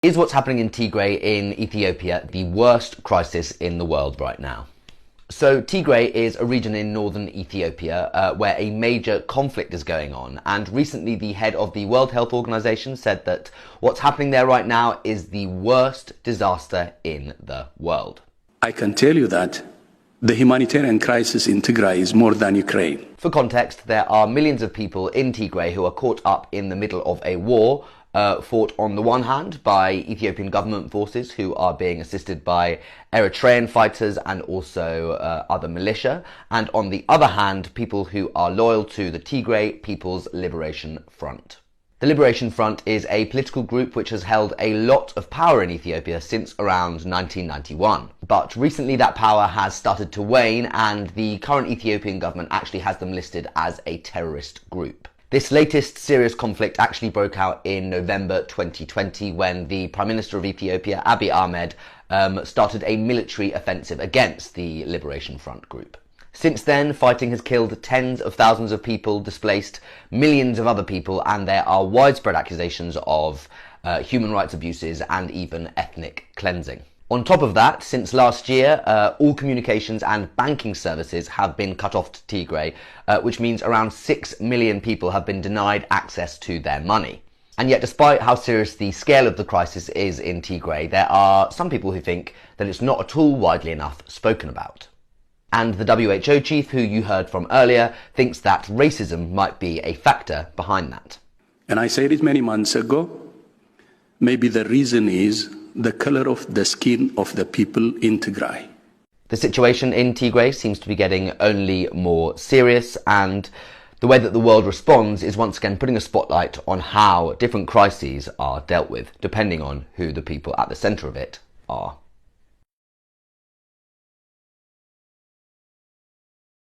Is what's happening in Tigray in Ethiopia the worst crisis in the world right now? So Tigray is a region in northern Ethiopia where a major conflict is going on, and recently the head of the World Health Organization said that what's happening there right now is the worst disaster in the world. I can tell you that the humanitarian crisis in Tigray is more than Ukraine. For context, there are millions of people in Tigray who are caught up in the middle of a war fought on the one hand by Ethiopian government forces who are being assisted by Eritrean fighters and also other militia, and on the other hand, people who are loyal to the Tigray People's Liberation Front. The Liberation Front is a political group which has held a lot of power in Ethiopia since around 1991. But recently that power has started to wane, and the current Ethiopian government actually has them listed as a terrorist group. This latest serious conflict actually broke out in November 2020 when the Prime Minister of Ethiopia, Abiy Ahmed, started a military offensive against the Liberation Front group. Since then, fighting has killed tens of thousands of people, displaced millions of other people, and there are widespread accusations of human rights abuses and even ethnic cleansing. On top of that, since last year, all communications and banking services have been cut off to Tigray, which means around 6 million people have been denied access to their money. And yet, despite how serious the scale of the crisis is in Tigray, there are some people who think that it's not at all widely enough spoken about. And the WHO chief, who you heard from earlier, thinks that racism might be a factor behind that. And I said it many months ago, maybe the reason is the color of the skin of the people in Tigray. The situation in Tigray seems to be getting only more serious, and the way that the world responds is once again putting a spotlight on how different crises are dealt with, depending on who the people at the centre of it are.